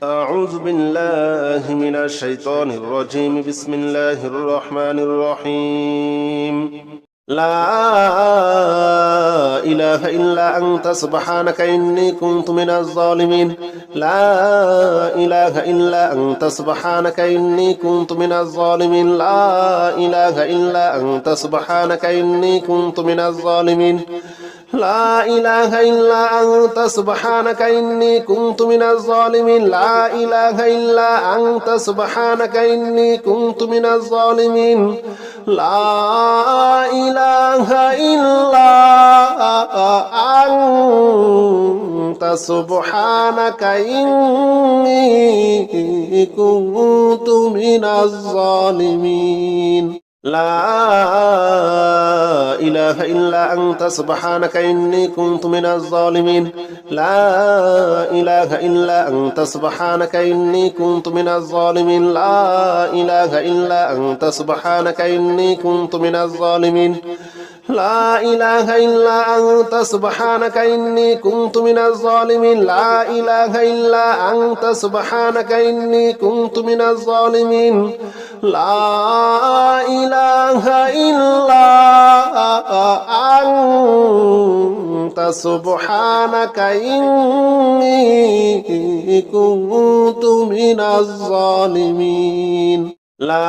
أعوذ بالله من الشيطان الرجيم بسم الله الرحمن الرحيم لا إله إلا أنت سبحانك إني كنت من الظالمين لا إله إلا أنت سبحانك إني كنت من الظالمين لا إله إلا أنت سبحانك إني كنت من الظالمين لا إله إلا أنت سبحانك إني كنت من الظالمين لا إله إلا أنت سبحانك إني كنت من الظالمين لا إله إلا أنت سبحانك إني كنت من الظالمين لا إله إلا أنت سبحانك إني كنت من الظالمين لا إله إلا أنت سبحانك إني كنت من الظالمين لا إله إلا أنت سبحانك إني كنت من الظالمين لا إله إلا أنت سبحانك إني كنت من الظالمين لا إله إلا أنت سبحانك إني كنت من الظالمين لا إله إلا أنت سبحانك إني كنت من الظالمين لا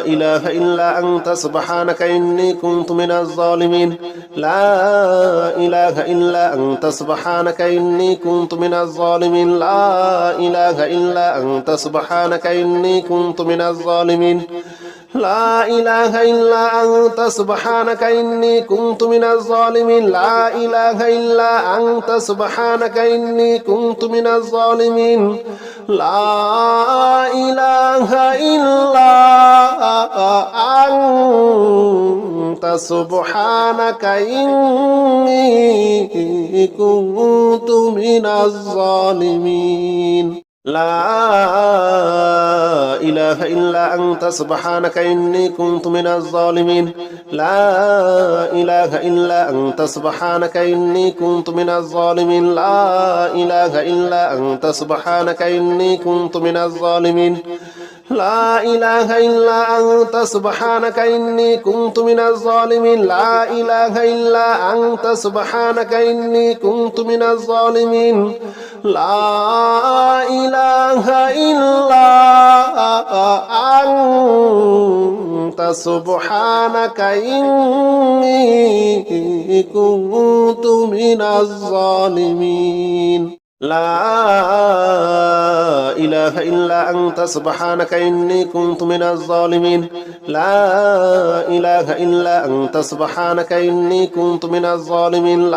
إله إلا أنت سبحانك إني كنت من الظالمين لا إله إلا أنت سبحانك إني كنت من الظالمين لا إله إلا أنت سبحانك إني كنت من الظالمين لا إله إلا أنت سبحانك إني كنت من الظالمين لا إله إلا أنت سبحانك إني كنت من الظالمين لا إله إلا أنت سبحانك إني كنت من الظالمين لا إله إلا أنت سبحانك إني كنت من الظالمين لا إله إلا أنت سبحانك إني كنت من الظالمين لا إله إلا أنت سبحانك إني كنت من الظالمين لا إله إلا أنت سبحانك إني كنت من الظالمين لا إله إلا أنت سبحانك إني كنت من الظالمين لا إله إلا أنت سبحانك إني كنت من الظالمين لا إله إلا أنت سبحانك إني كنت من الظالمين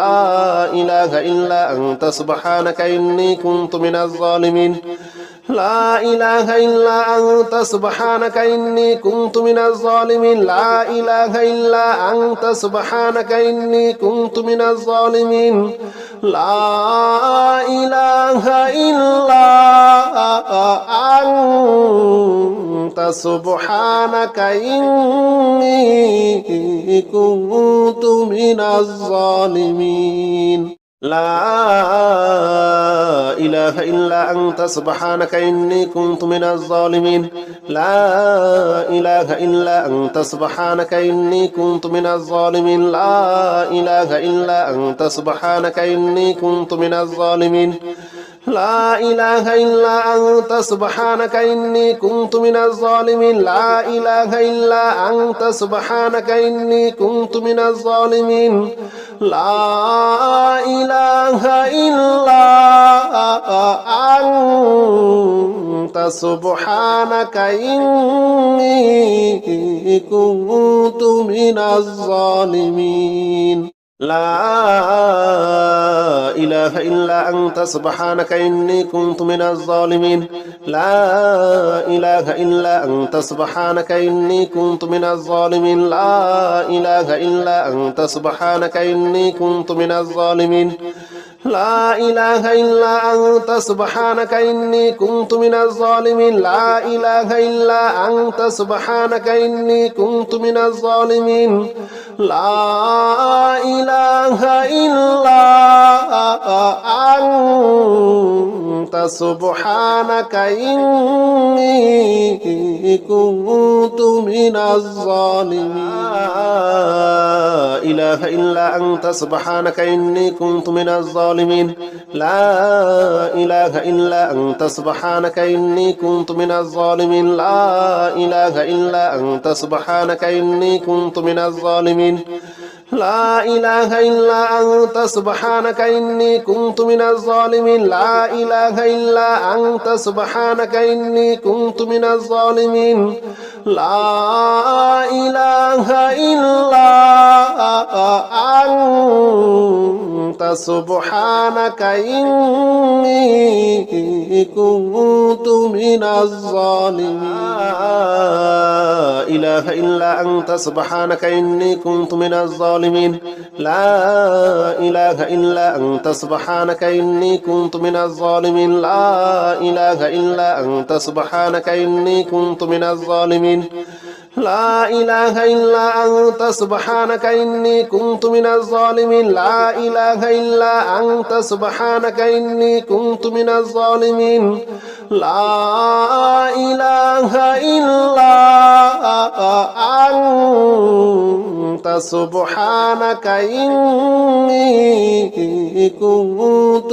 لا إله إلا أنت سبحانك إني كنت من الظالمين لا إله إلا أنت سبحانك إني كنت من الظالمين لا إله إلا أنت سبحانك إني كنت من الظالمين لا إله إلا أنت سبحانك إني كنت من الظالمين لا إله إلا أنت سبحانك إني كنت من الظالمين لا إله إلا أنت سبحانك إني كنت من الظالمين لا إله إلا أنت سبحانك إني كنت من الظالمين لا إله إلا أنت سبحانك إني كنت من الظالمين لا إله إلا أنت سبحانك إني كنت من الظالمين لا إله إلا أنت سبحانك إني كنت من الظالمين لا إله إلا أنت سبحانك إني كنت من الظالمين لا إله إلا أنت سبحانك إني كنت من الظالمين لا إله إلا أنت سبحانك إني كنت من الظالمين لا إله إلا أنت سبحانك إني كنت من الظالمين لا إله إلا أنت سبحانك إني كنت من الظالمين لا إله إلا أنت سبحانك إني كنت من الظالمين لا إله إلا أنت سبحانك إني كنت من الظالمين لا إله إلا أنت سبحانك إني كنت من الظالمين لا إله إلا أنت سبحانك إني كنت من الظالمين لا إله إلا أنت سبحانك إني كنت من الظالمين لا إله إلا أنت سبحانك إني كنت من الظالمين لا إله إلا أنت سبحانك إني كنت من الظالمين لا إله إلا أنت سبحانك إني كنت من الظالمين لا إله إلا أنت سبحانك إني كنت من الظالمين لا إله إلا أنت سبحانك إني كنت من الظالمين لا إله إلا أنت سبحانك إني كنت من الظالمين لا إله إلا أنت سبحانك إني كنت من الظالمين لا إله إلا أنت سبحانك إني كنت من الظالمين لا إله إلا أنت سبحانك إني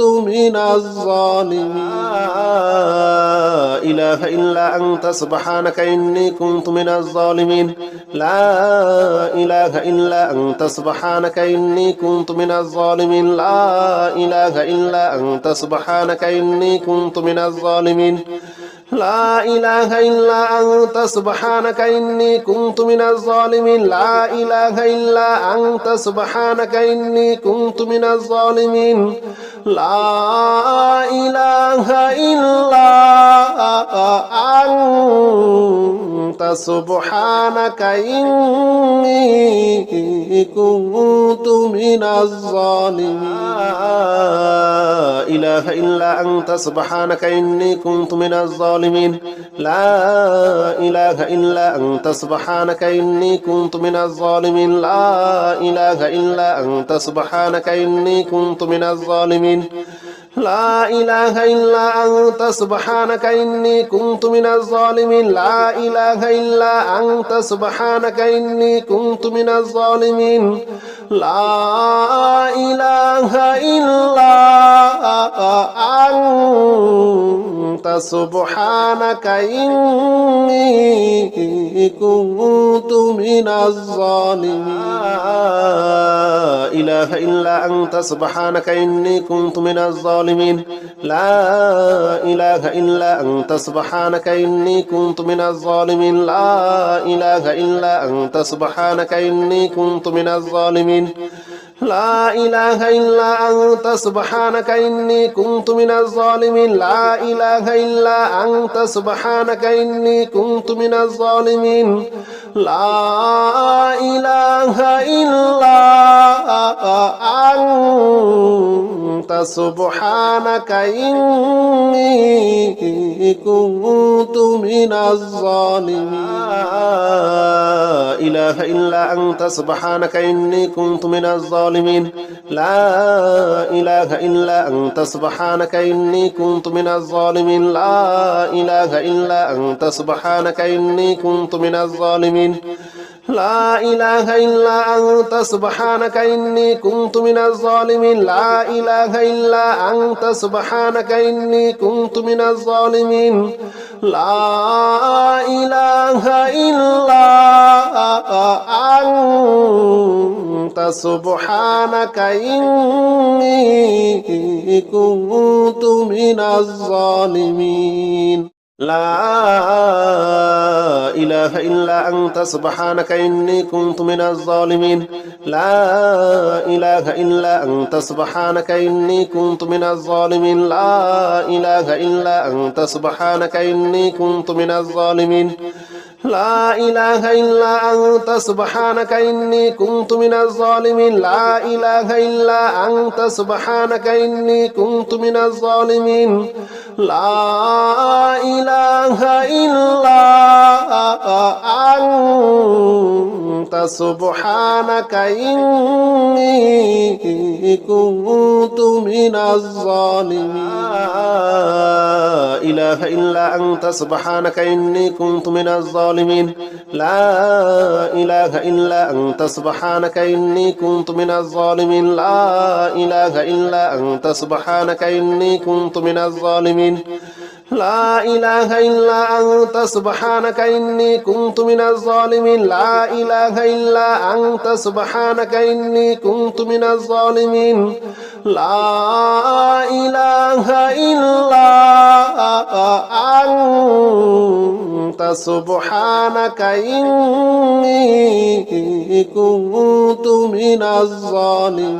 كنت من الظالمين لا إله إلا أنت سبحانك إني كنت من الظالمين لا إله إلا أنت سبحانك إني كنت من الظالمين لا إله إلا أنت سبحانك إني كنت من الظالمين لا إله إلا أنت سبحانك إني كنت من الظالمين لا إله إلا أنت سبحانك إني كنت من الظالمين لا إله إلا أنت سبحانك إني كنت من الظالمين لا إله إلا أنت سبحانك إني كنت من الظالمين لا إله إلا أنت سبحانك إني كنت من الظالمين لا إله إلا أنت سبحانك إني كنت من الظالمين لا إله إلا أنت سبحانك إني كنت من الظالمين لا إله إلا أنت سبحانك إني كنت من الظالمين لا إله إلا أنت سبحانك إني كنت من الظالمين لا إله إلا أنت سبحانك إني كنت من الظالمين لا إله إلا أنت سبحانك إني كنت من الظالمين لا إله إلا أنت سبحانك إني كنت من الظالمين لا إله إلا أنت سبحانك إني كنت من الظالمين لا إله إلا أنت سبحانك إني كنت من الظالمين لا إله إلا أنت سبحانك إني كنت من الظالمين لا إله إلا أنت سبحانك إني كنت من الظالمين لا إله إلا أنت سبحانك إني كنت من الظالمين لا إله إلا أنت سبحانك إني كنت من الظالمين لا إله إلا أنت سبحانك إني كنت من الظالمين لا إله إلا أنت سبحانك إني كنت من الظالمين لا إله إلا أنت سبحانك إني كنت من الظالمين لا إله إلا أنت سبحانك إني كنت من الظالمين لا إله إلا أنت سبحانك إني كنت من الظالمين لا إله إلا أنت سبحانك إني كنت من الظالمين لا إله إلا أنت سبحانك إني كنت من الظالمين لا إله إلا أنت سبحانك إني كنت من الظالمين لا إله إلا أنت سبحانك إني كنت من الظالمين إله إلا أنت سبحانك إني كنت من الظالمين لا إله إلا أنت سبحانك إني كنت من الظالمين لا إله إلا أنت سبحانك إني كنت من الظالمين لا إله إلا أنت سبحانك إني كنت من الظالمين لا إله إلا أنت سبحانك إني كنت من الظالمين لا إله إلا أنت سبحانك إني كنت من الظالمين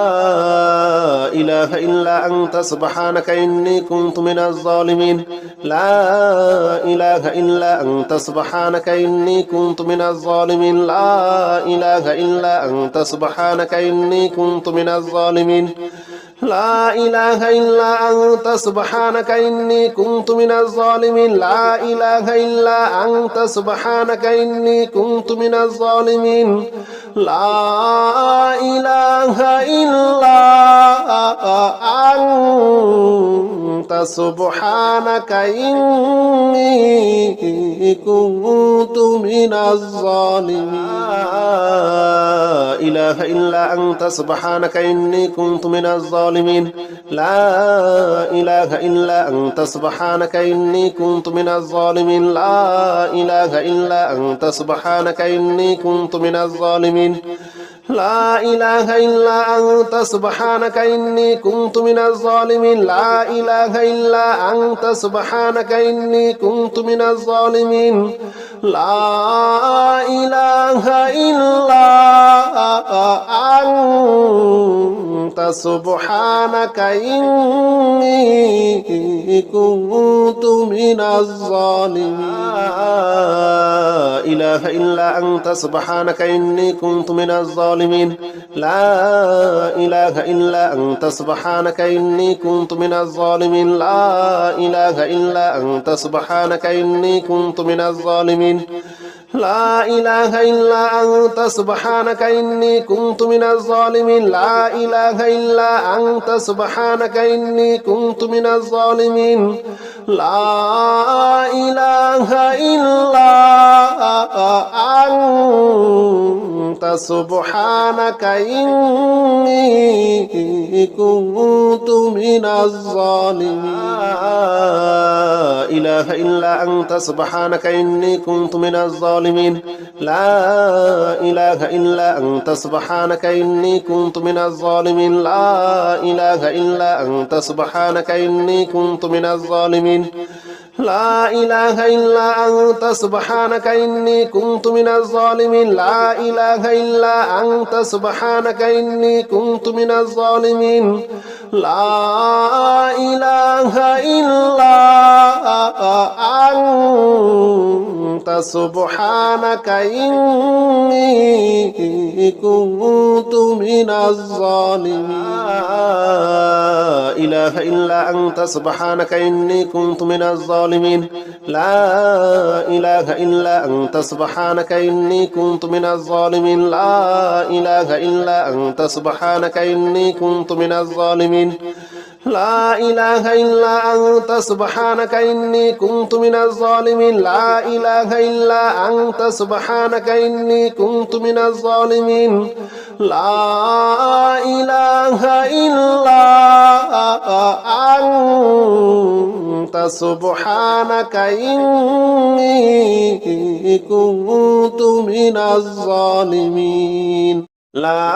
لا إله إلا أنت سبحانك إني كنت من الظالمين لا إله إلا أنت سبحانك إني كنت من الظالمين لا إله إلا أنت سبحانك إني كنت من الظالمين لا إله إلا أنت سبحانك إني كنت من الظالمين لا إله إلا أنت سبحانك إني كنت من الظالمين لا إله إلا أنت سبحانك إني كنت من الظالمين لا إله إلا أنت سبحانك إني كنت من الظالمين لا إله إلا أنت سبحانك إني كنت من الظالمين لا إله إلا أنت سبحانك إني كنت من الظالمين لا إله إلا أنت سبحانك إني كنت من الظالمين لا إله إلا أنت سبحانك إني كنت من الظالمين لا إله إلا أنت سبحانك إني كنت من الظالمين لا إله إلا أنت سبحانك إني كنت من الظالمين لا إله إلا أنت سبحانك إني كنت من الظالمين لا إله إلا أنت سبحانك إني كنت من الظالمين لا إله إلا أنت سبحانك إني كنت من الظالمين لا إله إلا أنت سبحانك إني كنت من الظالمين لا إله إلا أنت سبحانك إني كنت من الظالمين لا إله إلا أنت سبحانك إني كنت من الظالمين لا إله إلا أنت سبحانك إني كنت من الظالمين لا إله إلا أنت سبحانك إني كنت من الظالمين لا إله إلا أنت سبحانك إني كنت من الظالمين لا إله إلا أنت سبحانك إني كنت من الظالمين لا إله إلا أنت سبحانك إني كنت من الظالمين لا إله إلا أنت سبحانك إني كنت من الظالمين لا إله إلا أنت سبحانك إني كنت من الظالمين لا إله إلا أنت سبحانك إني كنت من الظالمين لا إله إلا أنت سبحانك إني كنت من الظالمين لا إله إلا أنت سبحانك إني كنت من الظالمين لا إله إلا أنت سبحانك إني كنت من الظالمين لا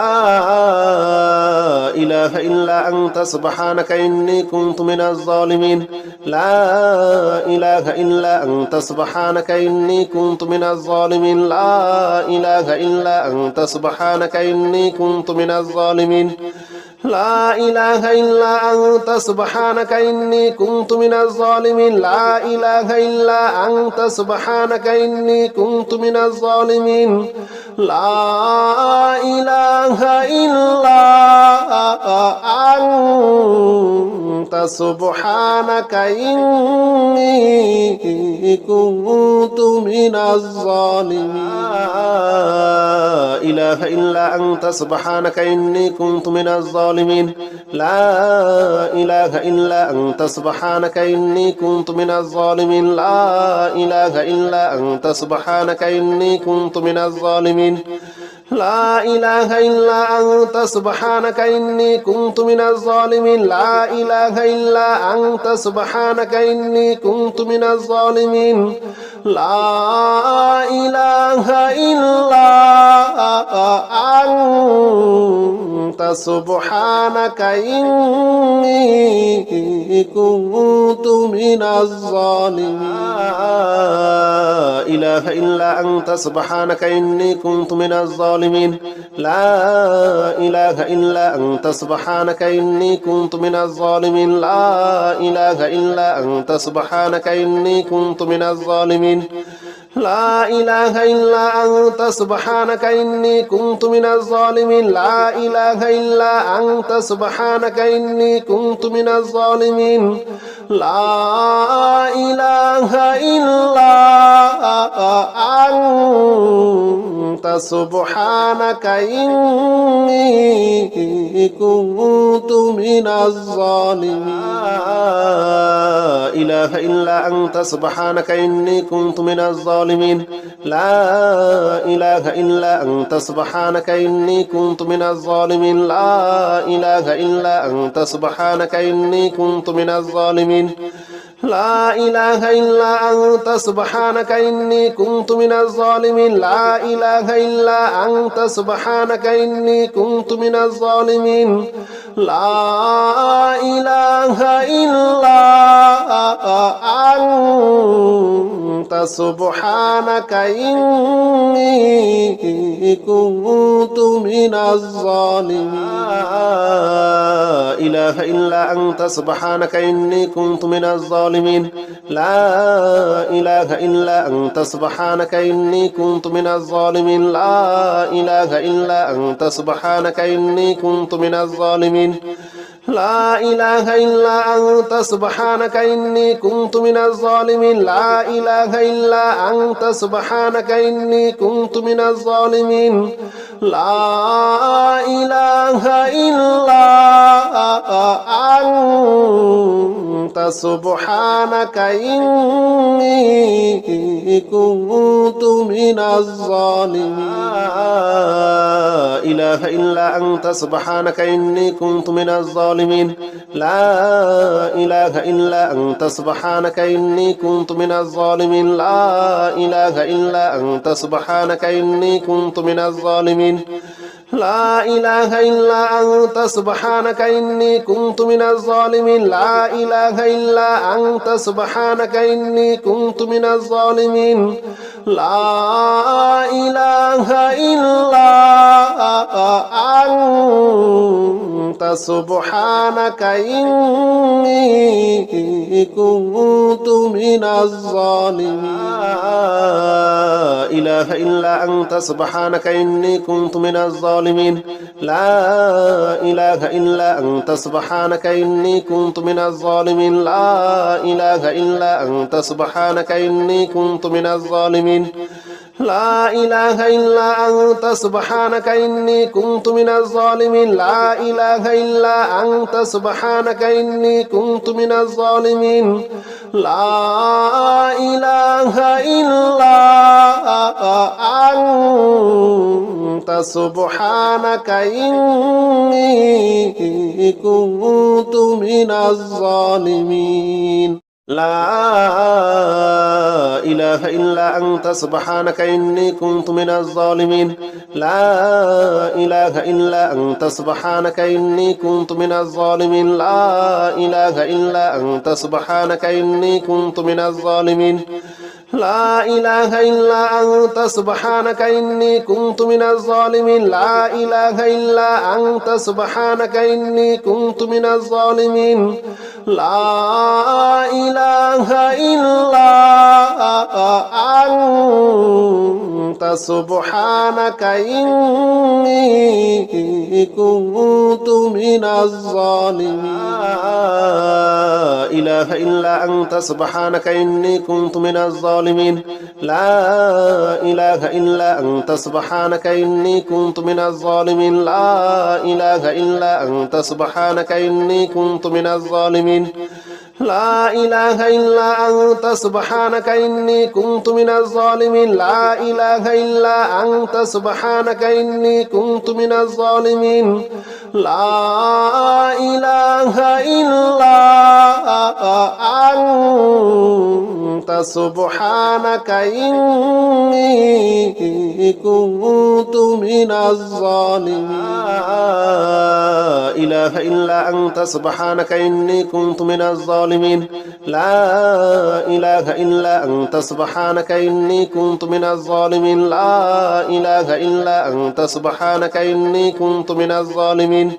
إله إلا أنت سبحانك إني كنت من الظالمين لا إله إلا أنت سبحانك إني كنت من الظالمين لا إله إلا أنت سبحانك إني كنت من الظالمين لا إله إلا أنت سبحانك إني كنت من الظالمين لا إله إلا أنت سبحانك إني كنت من الظالمين لا إله إلا أنت سبحانك إني كنت من الظالمين لا إله إلا أنت سبحانك إني كنت من الظالمين لا إله إلا أنت سبحانك إني كنت من الظالمين لا إله إلا أنت سبحانك إني كنت من الظالمين لا إله إلا أنت سبحانك إني كنت من الظالمين لا إله إلا أنت سبحانك إني كنت من الظالمين لا إله إلا أنت سبحانك إني كنت من الظالمين لا إله إلا أنت سبحانك إني كنت من الظالمين لا إله إلا أنت سبحانك إني كنت من الظالمين لا إله إلا أنت سبحانك إني كنت من الظالمين لا إله إلا أنت سبحانك إني كنت من الظالمين لا إله إلا أنت سبحانك إني كنت من الظالمين لا إله إلا أنت سبحانك إني كنت من الظالمين لا إله إلا أنت سبحانك إني كنت من الظالمين لا إله إلا أنت سبحانك إني كنت من الظالمين لا إله إلا أنت سبحانك إني كنت من الظالمين لا إله إلا أنت سبحانك إني كنت من الظالمين لا إله إلا أنت سبحانك إني كنت من الظالمين لا إله إلا أنت سبحانك إني كنت من الظالمين لا إله إلا أنت سبحانك إني كنت من الظالمين لا إله إلا أنت سبحانك إني كنت من الظالمين لا إله إلا أنت سبحانك إني كنت من الظالمين لا إله إلا أنت سبحانك إني كنت من الظالمين لا إله إلا أنت سبحانك إني كنت من الظالمين لا إله إلا أنت سبحانك إني كنت من الظالمين لا إله إلا أنت سبحانك إني كنت من الظالمين لا إله إلا أنت سبحانك إني كنت من الظالمين لا إله إلا أنت سبحانك إني كنت من الظالمين لا إله إلا أنت سبحانك إني كنت من الظالمين لا إله إلا أنت سبحانك إني كنت من الظالمين لا إله إلا أنت سبحانك إني كنت من الظالمين لا إله إلا أنت سبحانك إني كنت من الظالمين لا إله إلا أنت سبحانك إني كنت من الظالمين لا إله إلا أنت سبحانك إني كنت من الظالمين لا إله إلا أنت سبحانك إني كنت من الظالمين لا إله إلا أنت سبحانك إني كنت من الظالمين لا إله إلا أنت سبحانك إني كنت من الظالمين لا إله إلا أنت سبحانك إني كنت من الظالمين لا إله إلا أنت سبحانك إني كنت من الظالمين لا إله إلا أنت سبحانك إني كنت من الظالمين لا إله إلا أنت سبحانك إني كنت من الظالمين لا إله إلا أنت سبحانك إني كنت من الظالمين لا إله إلا أنت سبحانك إني كنت من الظالمين لا إله إلا أنت سبحانك إني كنت من الظالمين لا إله إلا أنت سبحانك إني كنت من الظالمين لا إله إلا أنت سبحانك إني كنت من الظالمين لا إله إلا أنت سبحانك إني كنت من الظالمين لا إله إلا أنت سبحانك إني كنت من الظالمين لا إله إلا أنت سبحانك إني كنت من الظالمين لا إله إلا أنت سبحانك إني كنت من الظالمين لا إله إلا أنت سبحانك إني كنت من الظالمين لا إله إلا أنت سبحانك إني كنت من الظالمين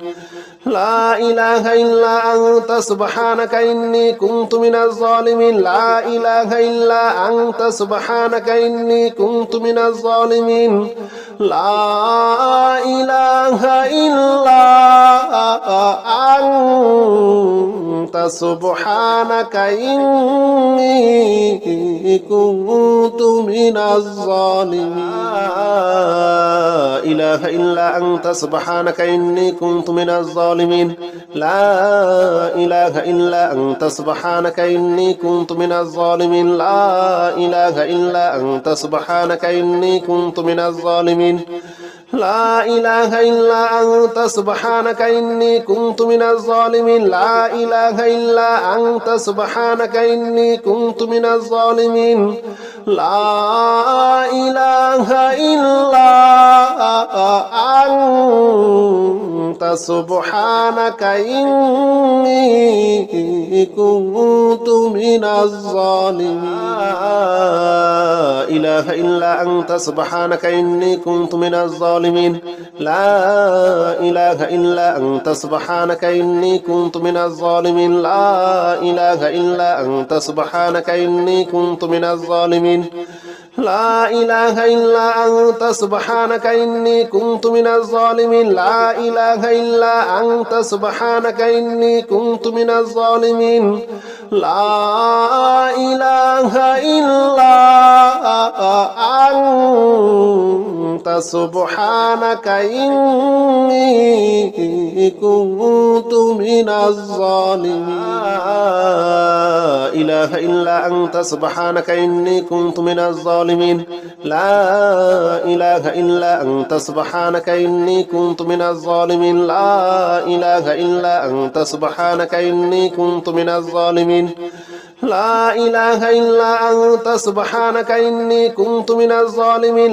لا إله إلا أنت سبحانك إني كنت من الظالمين لا إله إلا أنت سبحانك إني كنت من الظالمين لا إله إلا أنت سبحانك إني كنت من الظالمين لا إله إلا أنت سبحانك إني كنت من الظالمين لا إله إلا أنت سبحانك إني كنت من الظالمين لا إله إلا أنت سبحانك إني كنت من الظالمين لا إله إلا أنت سبحانك إني كنت من الظالمين لا إله إلا أنت سبحانك إني كنت من الظالمين لا إله إلا أنت سبحانك إني كنت من الظالمين لا إله إلا أنت سبحانك إني كنت من الظالمين لا إله إلا أنت سبحانك إني كنت من الظالمين لا إله إلا أنت سبحانك إني كنت من الظالمين لا إله إلا أنت سبحانك إني كنت من الظالمين لا إله إلا أنت سبحانك إني كنت من الظالمين لا إله إلا أنت سبحانك إني كنت من الظالمين لا إله إلا أنت سبحانك إني كنت من الظالمين لا إله إلا أنت سبحانك إني كنت من الظالمين لا إله إلا أنت سبحانك إني كنت من الظالمين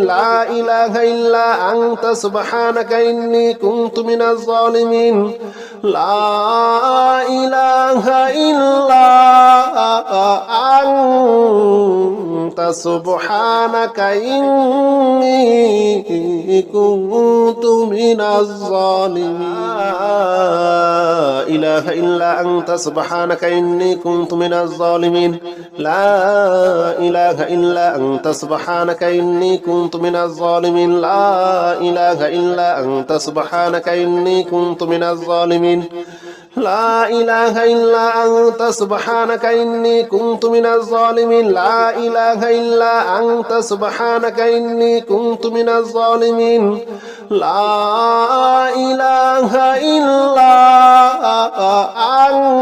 لا إله إلا أنت سبحانك إني كنت من الظالمين لا إله إلا أنت سبحانك إني كنت من الظالمين لا إله إلا أنت سبحانك إني كنت من الظالمين لا إله إلا أنت سبحانك إني كنت من الظالمين لا إله إلا أنت سبحانك إني كنت من الظالمين لا إله إلا أنت سبحانك إني كنت من الظالمين لا إله إلا أنت سبحانك إني كنت من الظالمين لا إله إلا أنت سبحانك إني كنت من الظالمين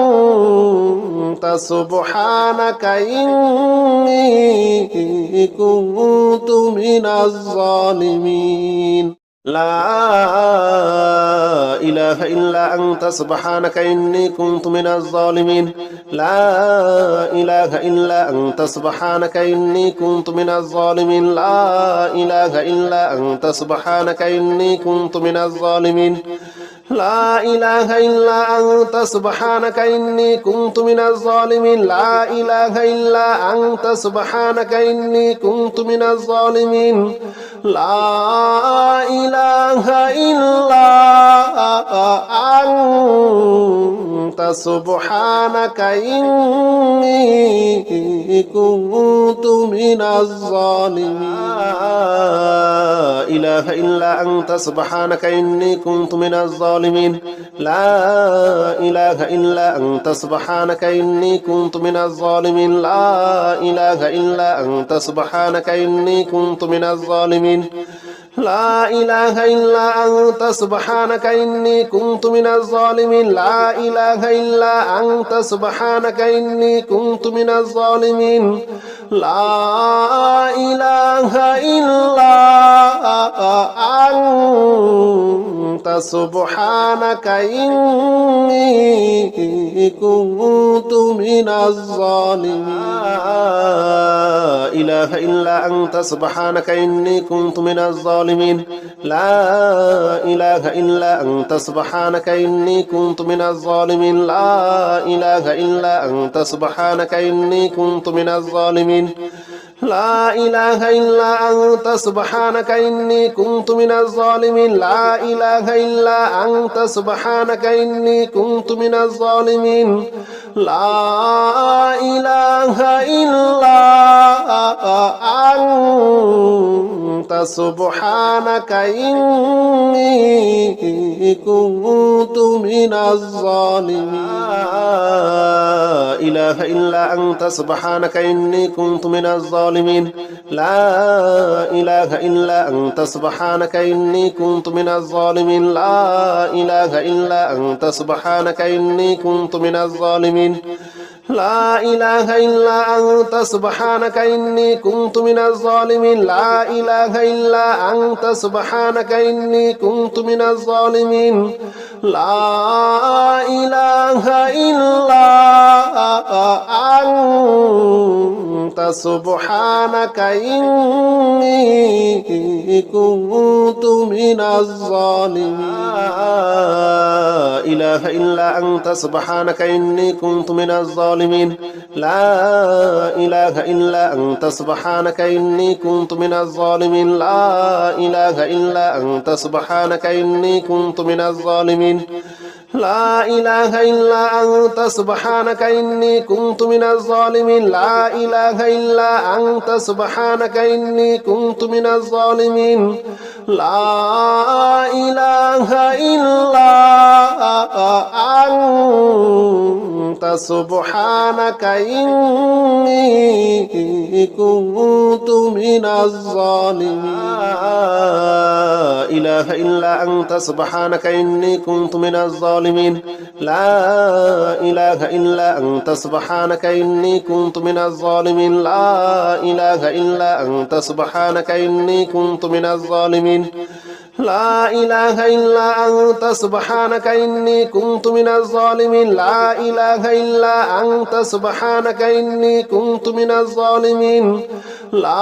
لا إله إلا أنت سبحانك إني كنت من الظالمين لا إله إلا أنت سبحانك إني كنت من الظالمين لا إله إلا أنت سبحانك إني كنت من الظالمين لا إله إلا أنت سبحانك إني كنت من الظالمين لا إله إلا أنت سبحانك إني كنت من الظالمين لا إله إلا أنت سبحانك إني كنت من الظالمين لا إله إلا أنت سبحانك إني كنت من الظالمين لا إله إلا أنت سبحانك إني كنت من الظالمين لا إله إلا أنت سبحانك إني كنت من الظالمين لا إله إلا أنت سبحانك إني كنت من الظالمين لا إله إلا أنت سبحانك إني كنت من الظالمين لا إله إلا أنت سبحانك إني كنت من الظالمين لا إله إلا أنت سبحانك إني كنت من الظالمين لا إله إلا أنت سبحانك إني كنت من الظالمين لا إله إلا أنت سبحانك إني كنت من الظالمين لا إله إلا أنت سبحانك إني كنت من الظالمين لا إله إلا أنت سبحانك إني كنت من الظالمين لا إله إلا أنت سبحانك إني كنت من الظالمين لا إله إلا أنت سبحانك إني كنت من الظالمين لا إله إلا أنت سبحانك إني كنت من الظالمين لا إله إلا أنت سبحانك إني كنت من الظالمين لا إله إلا أنت سبحانك إني كنت من الظالمين لا إله إلا أنت سبحانك إني كنت من الظالمين لا إله إلا أنت سبحانك إني كنت من الظالمين لا إله إلا أنت سبحانك إني كنت من الظالمين لا إله إلا أنت سبحانك إني كنت من الظالمين لا إله إلا أنت سبحانك إني كنت من الظالمين لا إله إلا أنت سبحانك إني كنت من الظالمين لا إله إلا أنت سبحانك إني كنت من الظالمين لا إله إلا أنت سبحانك إني كنت من الظالمين لا إله إلا أنت سبحانك إني كنت من الظالمين لا إله إلا أنت سبحانك إني كنت من الظالمين لا إله إلا أنت سبحانك إني كنت من الظالمين لا إله إلا أنت سبحانك إني كنت من الظالمين لا إله إلا أنت سبحانك إني كنت من الظالمين لا إله إلا أنت سبحانك إني كنت من الظالمين لا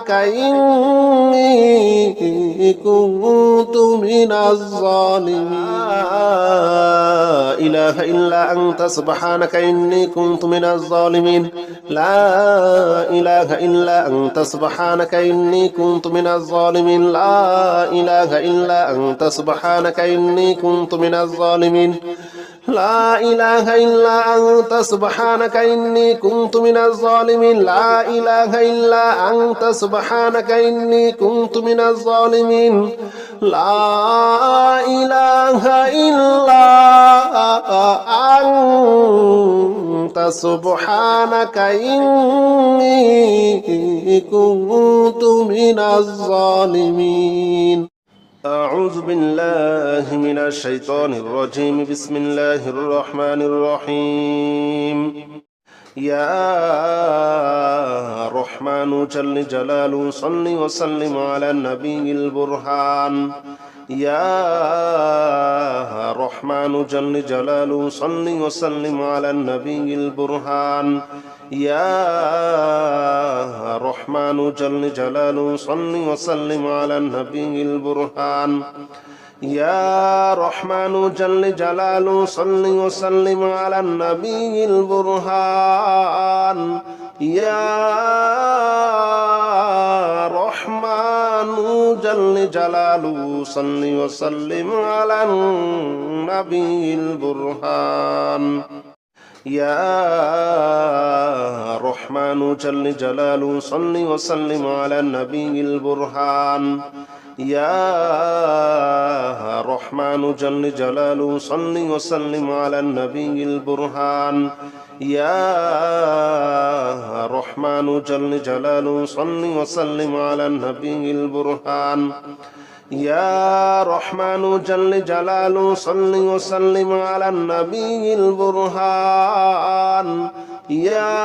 إله إلا أنت سبحانك إني كنت من الظالمين لا إله إلا أنت سبحانك إني كنت من الظالمين لا إله إلا أنت سبحانك إني كنت من الظالمين لا إله إلا أنت سبحانك إني كنت من الظالمين لا إله إلا أنت سبحانك إني كنت من الظالمين لا إله إلا أنت سبحانك إني كنت من الظالمين لا إله إلا أنت سبحانك إني كنت من الظالمين أعوذ بالله من الشيطان الرجيم بسم الله الرحمن الرحيم يا رحمن جل جلاله صل وسلم على النبي البرهان يا رحمن جل جلاله صل وسلم على النبي البرهان يا رحمن جل جلاله صل وسلم على النبي البرهان يا رحمن جل جلاله صل وسلم على النبي البرهان يا رحمن جل جلاله صل وسلم على النبي البرهان يا رحمن جل جلاله صل وسلم على النبي البرهان يا رحمن جل جلاله صل وسلم على النبي البرهان يا رحمن جل جلاله صل وسلم على النبي البرهان يا رحمن جل جلاله صل وسلم على النبي البرهان يا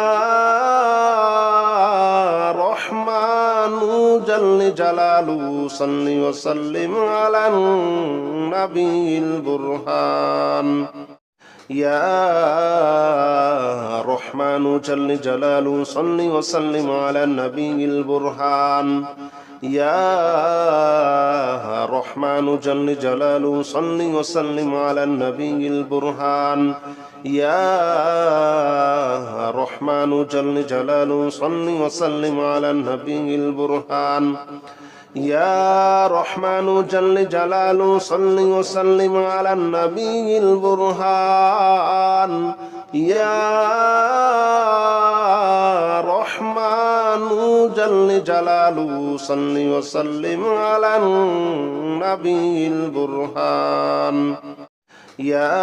رحمن جل جلاله صل وسلم على النبي البرهان يا رحمن جل جلاله صل وسلم على النبي البرهان يا رحمن جل جلاله صل وسلم على النبي البرهان يا رحمن جل جلاله صل وسلم على النبي البرهان يا رحمن جل جلاله صل وسلم على النبي البرهان يا رحمن جل جلاله صل وسلم على النبي البرهان يا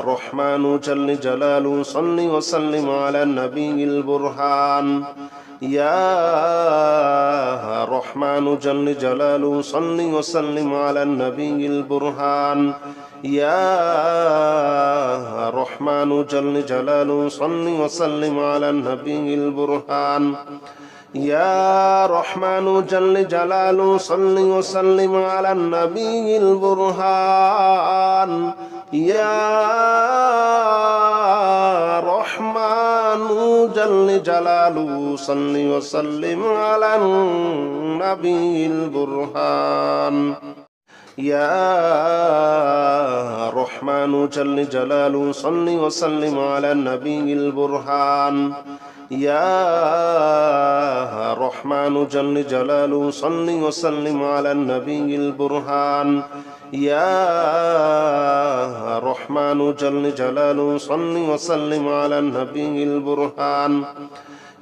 رحمن جل جلاله صل وسلم على النبي البرهان يا رحمن جل جلاله صل وسلم على النبي البرهان يا رحمن جل جلاله صل وسلم على النبي البرهان يا رحمن جل جلاله صل وسلم على النبي البرهان يا رحمن جل جلاله صل وسلم على النبي البرهان يا رحمن جل جلاله صل وسلم على النبي البرهان يا رحمن جل جلاله صل وسلم على النبي البرهان يا رحمن جل جلاله صل وسلم على النبي البرهان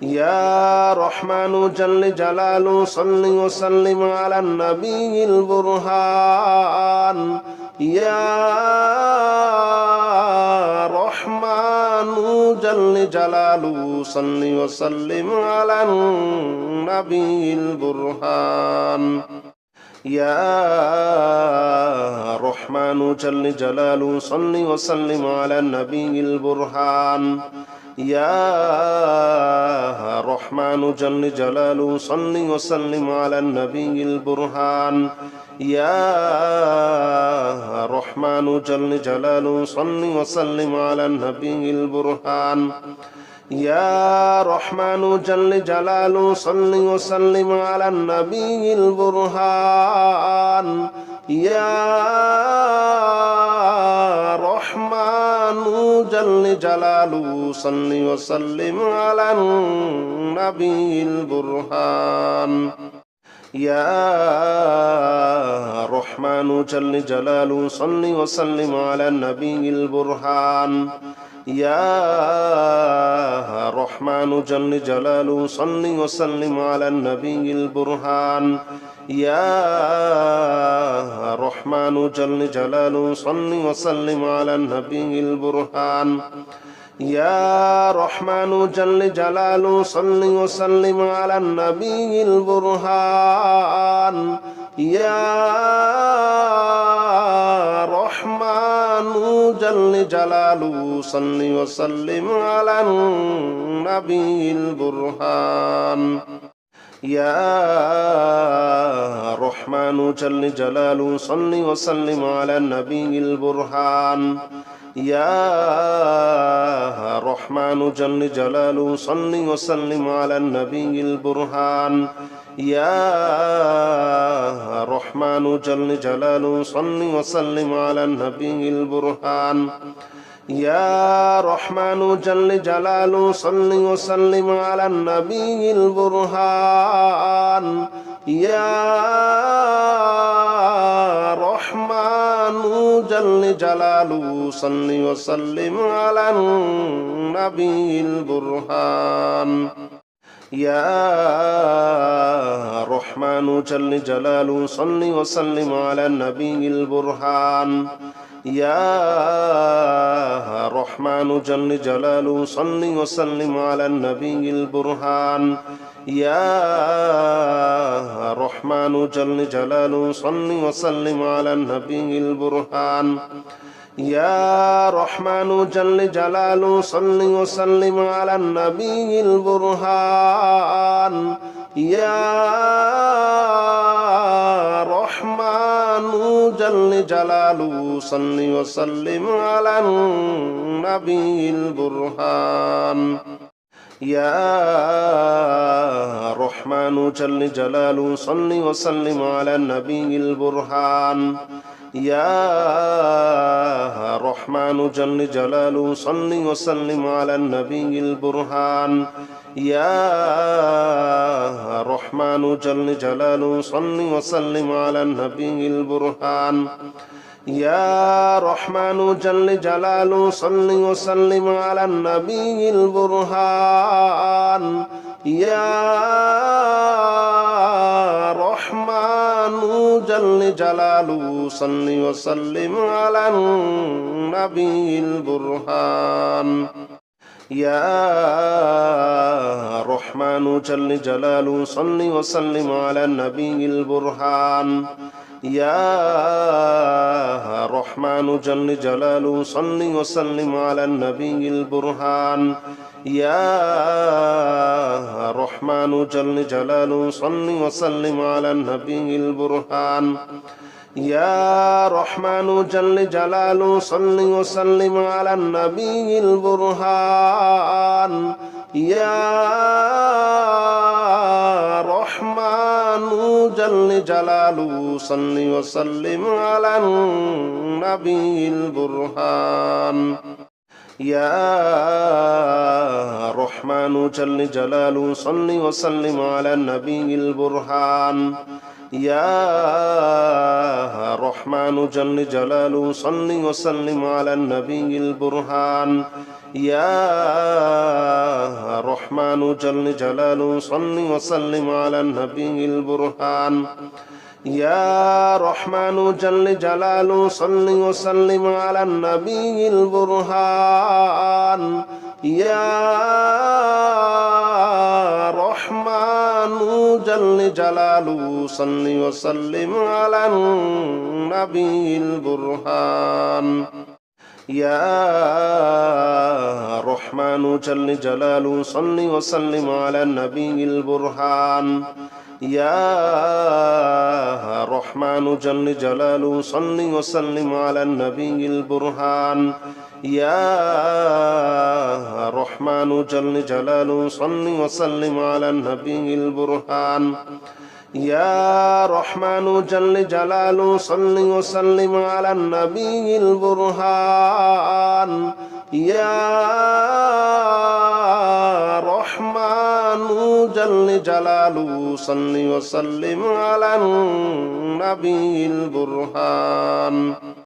يا رحمن جل جلاله صل وسلم على النبي البرهان يا رحمن جل جلاله صل وسلم على النبي البرهان يا رحمن جل جلاله صل وسلم على النبي البرهان يا رحمن جل جلاله صل وسلم على النبي البرهان يا رحمن جل جلاله صل وسلم على النبي البرهان يا رحمن جل جلاله صل وسلم على النبي البرهان يا رحمن جل جلاله صل وسلم على النبي البرهان يا رحمن جل جلاله صل وسلم على النبي البرهان يا رحمن جل جلاله صل وسلم على النبي البرهان يا رحمن جل جلاله صل وسلم على النبي البرهان يا رحمن جل جلاله صل وسلم على النبي البرهان يا رحمن جل جلاله صل وسلم على النبي البرهان يا رحمن جل جلاله صل وسلم على النبي البرهان يا رحمن جل جلاله صل وسلم على النبي البرهان يا رحمن جل جلاله صل وسلم على النبي البرهان يا رحمن جل جلاله صل وسلم على النبي البرهان يا رحمن جل جلاله صل وسلم على النبي البرهان يا رحمن جل جلاله صل وسلم على النبي البرهان يا رحمن جل جلاله صل وسلم على النبي البرهان يا رحمن جل جلاله صل وسلم على النبي البرهان يا رحمن جل جلاله صل وسلم على النبي البرهان يا رحمن جل جلاله صل وسلم على النبي البرهان يا رحمن جل جلاله صل وسلم على النبي البرهان يا رحمن جل جلاله صل وسلم على النبي البرهان يا رحمن جل جلاله صل وسلم على النبي البرهان يا رحمن جل جلاله صل وسلم على النبي البرهان يا رحمن جل جلاله صل وسلم على النبي البرهان يا رحمن جل جلاله صل وسلم على النبي البرهان يا رحمن جل جلاله صل وسلم على النبي البرهان يا رحمن جل جلاله صل وسلم على النبي البرهان يا رحمن جل جلاله صل وسلم على النبي البرهان يا رحمن جل جلاله صل وسلم على النبي البرهان يا رحمن جل جلاله صل وسلم على النبي البرهان يا رحمن جل جلاله صل وسلم على النبي البرهان يا رحمن جل جلاله صل وسلم على النبي البرهان يا رحمن جل جلاله صل وسلم على النبي البرهان يا رحمن جل جلاله صل وسلم على النبي البرهان يا رحمن جل جلاله صل وسلم على النبي البرهان يا رحمن جل جلاله صل وسلم على النبي البرهان يا رحمن جل جلاله صل وسلم على النبي البرهان يا رحمن جل جلاله صل وسلم على النبي البرهان يا رحمن جل جلاله صل وسلم على النبي البرهان